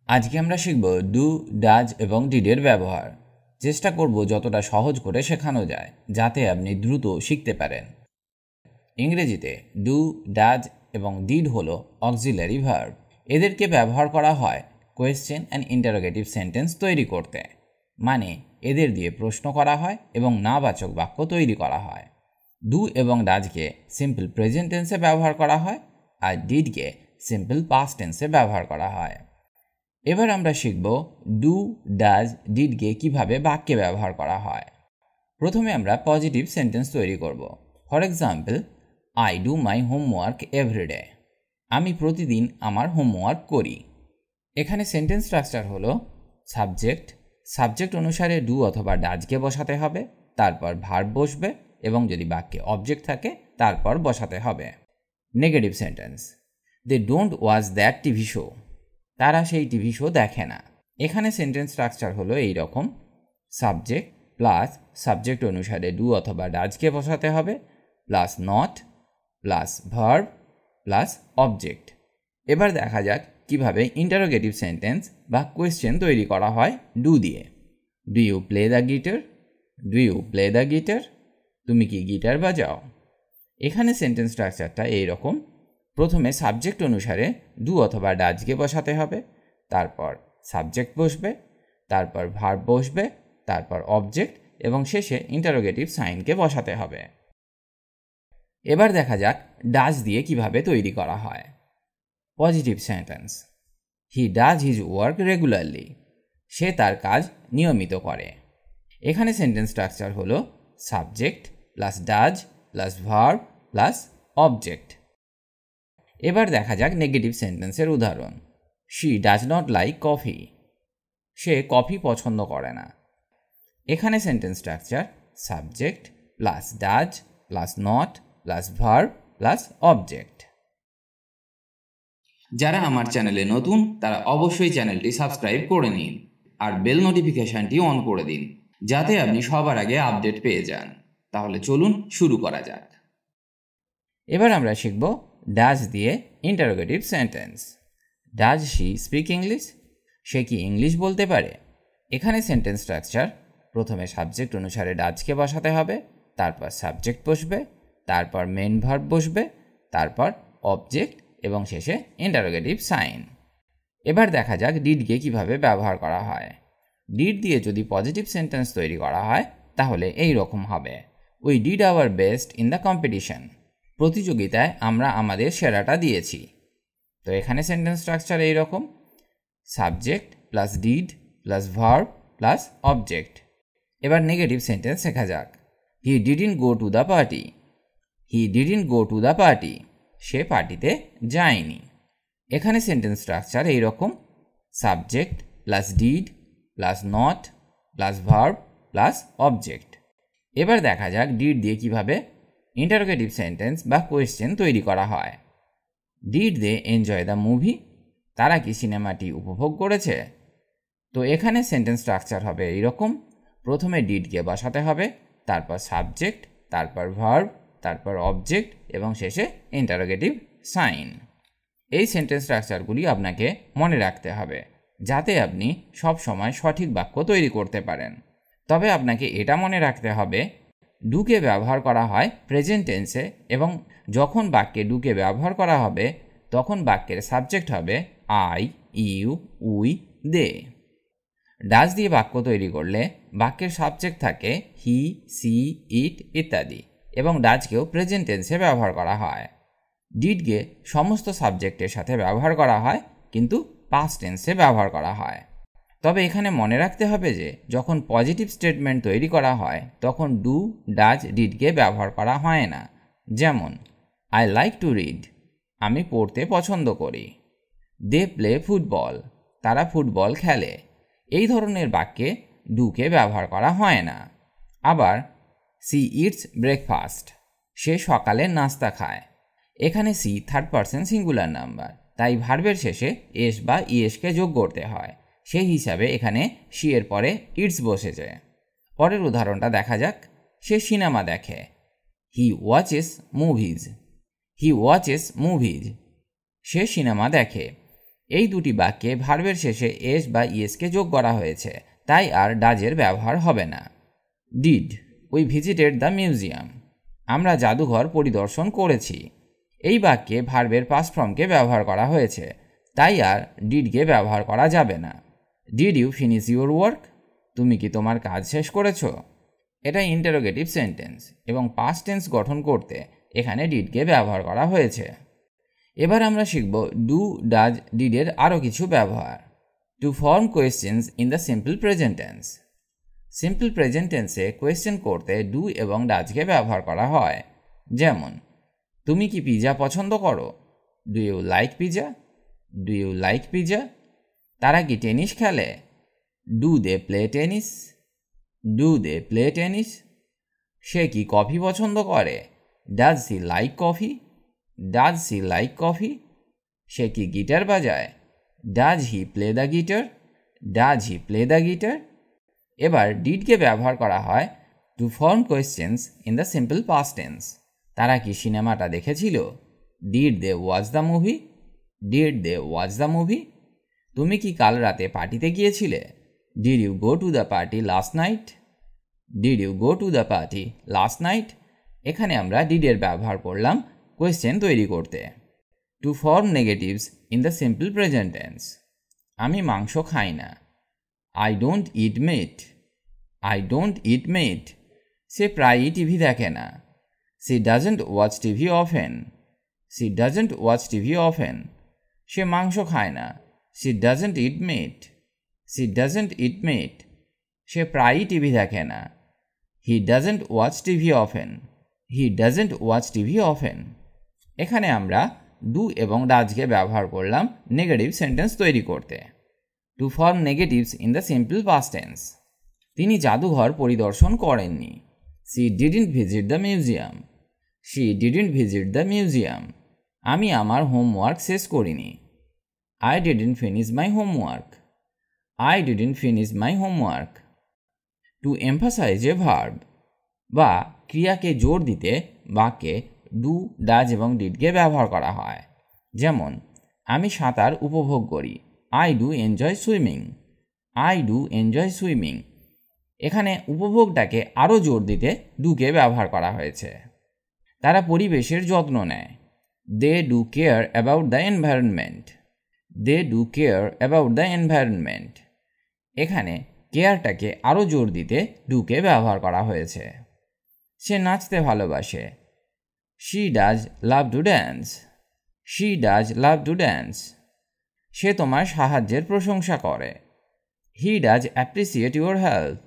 আজকে আমরা শিখব ডু, ডাজ এবং ডিডের ব্যবহার। চেষ্টা করব যতটা সহজ করে শেখানো যায়, যাতে আপনি দ্রুত শিখতে পারেন। ইংরেজিতে ডু, ডাজ এবং ডিড হলো অক্সিলারি ভার্ব। এদেরকে ব্যবহার করা হয় কোয়েশ্চেন অ্যান্ড ইন্টারোগেটিভ সেন্টেন্স তৈরি করতে, মানে এদের দিয়ে প্রশ্ন করা হয় এবং নাবাচক বাক্য তৈরি করা হয়। ডু এবং ডাজকে সিম্পল প্রেজেন্ট টেন্সে ব্যবহার করা হয়, আর ডিডকে সিম্পল পাস্ট টেন্সে ব্যবহার করা হয়। এবার আমরা শিখব ডু, ডাজ, ডিডকে কিভাবে বাক্যে ব্যবহার করা হয়। প্রথমে আমরা পজিটিভ সেন্টেন্স তৈরি করব। For example, I do my homework every day. আমি প্রতিদিন আমার হোমওয়ার্ক করি। এখানে সেন্টেন্স স্ট্রাকচার হলো সাবজেক্ট অনুসারে ডু অথবা ডাজকে বসাতে হবে, তারপর ভার্ব বসবে এবং যদি বাক্যে অবজেক্ট থাকে তারপর বসাতে হবে। Negative sentence, they don't watch that TV show. তারা সেই টিভি শো দেখে না। এখানে সেন্টেন্স স্ট্রাকচার হলো এই রকম, সাবজেক্ট প্লাস সাবজেক্ট অনুসারে ডু অথবা ডাজকে বসাতে হবে, plus not plus verb plus object. এবার দেখা যাক কিভাবে ইন্টারোগেটিভ সেন্টেন্স বা কোয়েশ্চেন তৈরি করা হয় ডু দিয়ে। Do you play the guitar? Do you play the guitar? তুমি কি গিটার বাজাও? এখানে সেন্টেন্স স্ট্রাকচারটা এইরকম, প্রথমে সাবজেক্ট অনুসারে ডু অথবা ডাজকে বসাতে হবে, তারপর সাবজেক্ট বসবে, তারপর ভার্ব বসবে, তারপর অবজেক্ট এবং শেষে ইন্টারোগেটিভ সাইনকে বসাতে হবে। এবার দেখা যাক ডাজ দিয়ে কিভাবে তৈরি করা হয়। Positive sentence, he does his work regularly. সে তার কাজ নিয়মিত করে। এখানে সেন্টেন্স স্ট্রাকচার হলো subject plus does plus verb plus object. এবার দেখা যাক নেগেটিভ সেন্টেন্সের উদাহরণ। She does not like coffee. সে কফি পছন্দ করে না। এখানে sentence structure subject plus does plus not plus verb plus object. যারা আমার চ্যানেলে নতুন তারা অবশ্যই চ্যানেলটি সাবস্ক্রাইব করে নিন আর বেল নোটিফিকেশনটি অন করে দিন, যাতে আপনি সবার আগে আপডেট পেয়ে যান। তাহলে চলুন শুরু করা যাক। এবার আমরা শিখব ডাজ দিয়ে interrogative sentence. Does she speak English? সে কি ইংলিশ বলতে পারে? এখানে সেন্টেন্স স্ট্রাকচার, প্রথমে সাবজেক্ট অনুসারে ডাজকে বসাতে হবে, তারপর সাবজেক্ট বসবে, তারপর মেন ভার্ব বসবে, তারপর অবজেক্ট এবং শেষে ইন্টারোগেটিভ সাইন। এবার দেখা যাক ডিডকে কিভাবে ব্যবহার করা হয়। ডিড দিয়ে যদি পজিটিভ সেন্টেন্স তৈরি করা হয় তাহলে এই রকম হবে, we did our best in the competition. প্রতিযোগিতায় আমরা আমাদের সেরাটা দিয়েছি। তো এখানে সেন্টেন্স স্ট্রাকচার এইরকম, subject plus did plus verb plus object. এবার নেগেটিভ সেন্টেন্স শেখা যাক। He didn't go to the party. He didn't go to the party. সে পার্টিতে যায়নি। এখানে সেন্টেন্স স্ট্রাকচার এইরকম, subject plus did plus not plus verb plus object. এবার দেখা যাক ডিড দিয়ে কিভাবে ইন্টারোগেটিভ সেন্টেন্স বা কোয়েশ্চেন তৈরি করা হয়। Did they enjoy the movie? তারা কি সিনেমাটি উপভোগ করেছে? তো এখানে সেন্টেন্স স্ট্রাকচার হবে এইরকম, প্রথমে ডিডকে বসাতে হবে, তারপর সাবজেক্ট, তারপর ভার্ব, তারপর অবজেক্ট এবং শেষে ইন্টারোগেটিভ সাইন। এই সেন্টেন্স স্ট্রাকচারগুলি আপনাকে মনে রাখতে হবে, যাতে আপনি সব সময় সঠিক বাক্য তৈরি করতে পারেন। তবে আপনাকে এটা মনে রাখতে হবে, ডুকে ব্যবহার করা হয় প্রেজেন্ট টেন্সে এবং যখন বাক্যে ডুকে ব্যবহার করা হবে তখন বাক্যের সাবজেক্ট হবে I, you, we, they. Does দিয়ে বাক্য তৈরি করলে বাক্যের সাবজেক্ট থাকে হি, সি, ইট ইত্যাদি এবং ডাজকেও প্রেজেন্ট টেন্সে ব্যবহার করা হয়। ডিডকে সমস্ত সাবজেক্টের সাথে ব্যবহার করা হয়, কিন্তু পাস্ট টেন্সে ব্যবহার করা হয়। তবে এখানে মনে রাখতে হবে যে যখন পজিটিভ স্টেটমেন্ট তৈরি করা হয় তখন ডু, ডাজ, ডিডকে ব্যবহার করা হয় না। যেমন, আই লাইক টু রিড। আমি পড়তে পছন্দ করি। They play football. তারা ফুটবল খেলে। এই ধরনের বাক্যে ডুকে ব্যবহার করা হয় না। আবার, সি ইটস ব্রেকফাস্ট। সে সকালে নাস্তা খায়। এখানে she third person singular number, তাই ভার্বের শেষে এস বা ইএসকে যোগ করতে হয়। সেই হিসাবে এখানে সি এর পরে ইটস বসেছে। পরের উদাহরণটা দেখা যাক। সে সিনেমা দেখে। He watches movies. He watches movies. Say cinema দেখে। এই দুটি বাক্যে ভার্বের শেষে এস বা ইএসকে যোগ করা হয়েছে, তাই আর ডাজের ব্যবহার হবে না। Did, we visited the museum. আমরা জাদুঘর পরিদর্শন করেছি। এই বাক্যে ভার্বের পাস্ট ফর্মকে ব্যবহার করা হয়েছে, তাই আর ডিডকে ব্যবহার করা যাবে না। Did you finish your work? তুমি কি তোমার কাজ শেষ করেছ? এটা ইন্টারোগেটিভ সেন্টেন্স এবং পাস্ট টেন্স গঠন করতে এখানে ডিডকে ব্যবহার করা হয়েছে। এবার আমরা শিখব ডু, ডাজ, ডিডের আরও কিছু ব্যবহার। To form questions in the simple present tense. Simple present টেন্সে কোয়েশ্চেন করতে ডু এবং ডাজকে ব্যবহার করা হয়। যেমন, তুমি কি পিৎজা পছন্দ করো? Do you like pizza? Do you like pizza? তারা কি টেনিস খেলে? Do they play tennis? Do they play tennis? সে কি কফি পছন্দ করে? Does she like coffee? Does she like coffee? সে কি গিটার বাজায়? Does he play the guitar? Does he play the guitar? এবার ডিডকে ব্যবহার করা হয় to form questions in the simple past tense. তারা কি সিনেমাটা দেখেছিল? Did they watch the movie? Did they watch the movie? তুমি কি কাল রাতে পার্টিতে গিয়েছিলে? Did you go to the party last night? Did you go to the party last night? এখানে আমরা ডিডের ব্যবহার করলাম কোয়েশ্চেন তৈরি করতে। To form negatives in the simple present tense. আমি মাংস খাই না। I don't eat meat. I don't eat meat. সে প্রায়ই টিভি দেখে না। She doesn't watch TV often. She doesn't watch TV often. সে মাংস খায় না। She doesn't eat meat. She doesn't eat meat. সে প্রায়ই টিভি দেখে না। He doesn't watch TV often. He doesn't watch TV often. এখানে আমরা ডু এবং ডাজকে ব্যবহার করলাম নেগেটিভ সেন্টেন্স তৈরি করতে। To form negatives in the simple past tense. তিনি জাদুঘর পরিদর্শন করেননি। She didn't visit the museum. She didn't visit the museum. আমি আমার হোমওয়ার্ক শেষ করিনি। I didn't finish my homework. I didn't finish my homework. To emphasize a verb বা ক্রিয়াকে জোর দিতে বাক্যে ডু, ডাজ এবং ডিডকে ব্যবহার করা হয়। যেমন, আমি সাঁতার উপভোগ করি। I do enjoy swimming. I do enjoy swimming. এখানে উপভোগটাকে আরও জোর দিতে ডুকে ব্যবহার করা হয়েছে। তারা পরিবেশের যত্ন নেয়। They do care about the environment. They do care about the environment. এখানে কেয়ারটাকে আরও জোর দিতে ডুকে ব্যবহার করা হয়েছে। সে নাচতে ভালোবাসে। She does love to dance. She does love to dance. সে তোমার সাহায্যের প্রশংসা করে। He does appreciate your help.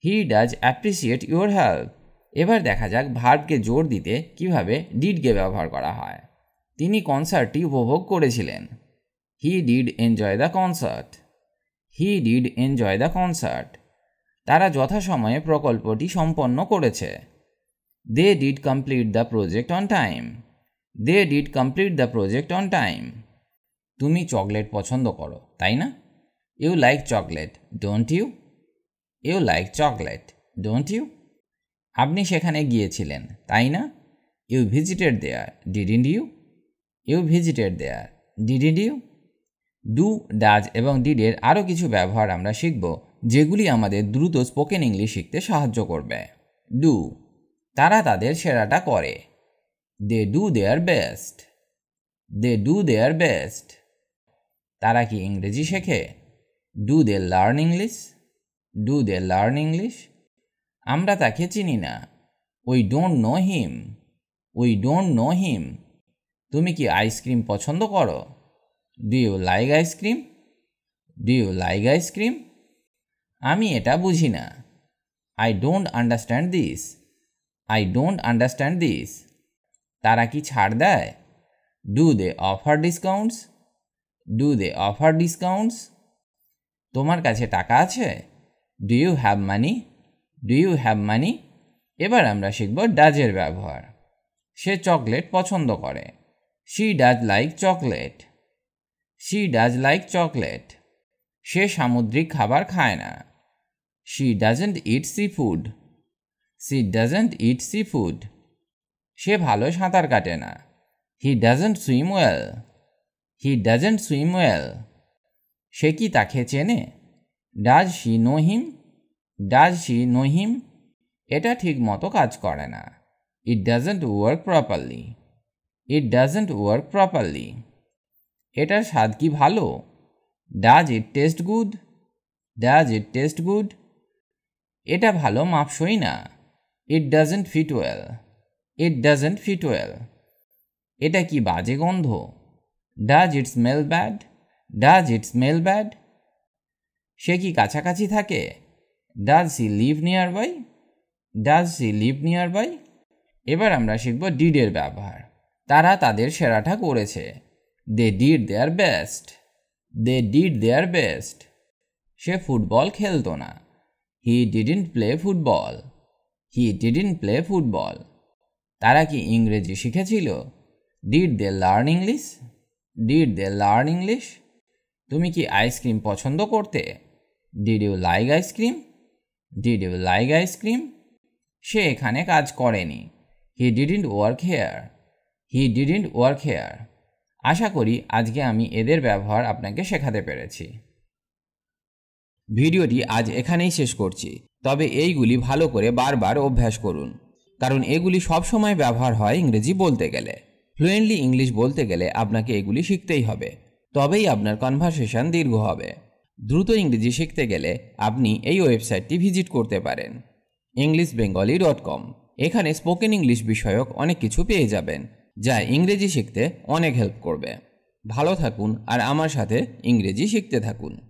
He does appreciate your help. এবার দেখা যাক ভার্বকে জোর দিতে কিভাবে ডিডকে ব্যবহার করা হয়। তিনি কনসার্টটি উপভোগ করেছিলেন। He did enjoy the concert. He did enjoy the concert. তারা যথাসময়ে প্রকল্পটি সম্পন্ন করেছে। They did complete the project on time. They did complete the project on time. তুমি চকলেট পছন্দ করো, তাই না? You like chocolate, don't you? You like chocolate, don't you? আপনি সেখানে গিয়েছিলেন, তাই না? You visited there, didn't you? You visited there, didn't you? Do, does এবং ডিডের আরও কিছু ব্যবহার আমরা শিখব, যেগুলি আমাদের দ্রুত স্পোকেন ইংলিশ শিখতে সাহায্য করবে। ডু, তারা তাদের সেরাটা করে। They do their best. They do their best. তারা কি ইংরেজি শেখে? Do they learn English? Do they learn English? আমরা তাকে চিনি না। We don't know him. We don't know him. তুমি কি আইসক্রিম পছন্দ করো? Do you like ice cream? Do you like ice cream? আমি এটা বুঝি না। I don't understand this. I don't understand this. তারা কি ছাড় দেয়? Do they offer discounts? Do they offer discounts? তোমার কাছে টাকা আছে? Do you have money? Do you have money? এবার আমরা শিখব ডাজের ব্যবহার। সে চকলেট পছন্দ করে। She does like chocolate. She does like chocolate. সে সামুদ্রিক খাবার খায় না। She doesn't eat seafood. She doesn't eat seafood. সে ভালো সাঁতার কাটে না। He doesn't swim well. He doesn't swim well. সে কি তাকে চেনে? Does she know him? Does she know him? এটা ঠিক মতো কাজ করে না। It doesn't work properly. It doesn't work properly. এটার স্বাদ কি ভালো? Does it taste good? Does it taste good? এটা ভালো মাপসই না। It doesn't fit well. It doesn't fit well. এটা কি বাজে গন্ধ? Does it smell bad? Does it smell bad? সে কি কাছাকাছি থাকে? Does she live nearby? Does she live nearby? এবার আমরা শিখব ডিডের ব্যবহার। তারা তাদের সেরাটা করেছে। They did their best. They did their best. সে ফুটবল খেলতো না। He didn't play football. He didn't play football. তারা কি ইংরেজি শিখেছিল? Did they learn English? Did they learn English? তুমি কি আইসক্রিম পছন্দ করতে? Did you like ice cream? Did you like ice cream? সে এখানে কাজ করেনি। He didn't work here. He didn't work here. আশা করি আজকে আমি এদের ব্যবহার আপনাকে শেখাতে পেরেছি। ভিডিওটি আজ এখানেই শেষ করছি। তবে এইগুলি ভালো করে বারবার অভ্যাস করুন, কারণ এগুলি সবসময় ব্যবহার হয় ইংরেজি বলতে গেলে। ফ্লুয়েন্টলি ইংলিশ বলতে গেলে আপনাকে এগুলি শিখতেই হবে, তবেই আপনার কনভারসেশন দীর্ঘ হবে। দ্রুত ইংরেজি শিখতে গেলে আপনি এই ওয়েবসাইটটি ভিজিট করতে পারেন, englishbengali.com। এখানে স্পোকেন ইংলিশ বিষয়ক অনেক কিছু পেয়ে যাবেন, যা ইংরেজি শিখতে অনেক হেল্প করবে। ভালো থাকুন আর আমার সাথে ইংরেজি শিখতে থাকুন।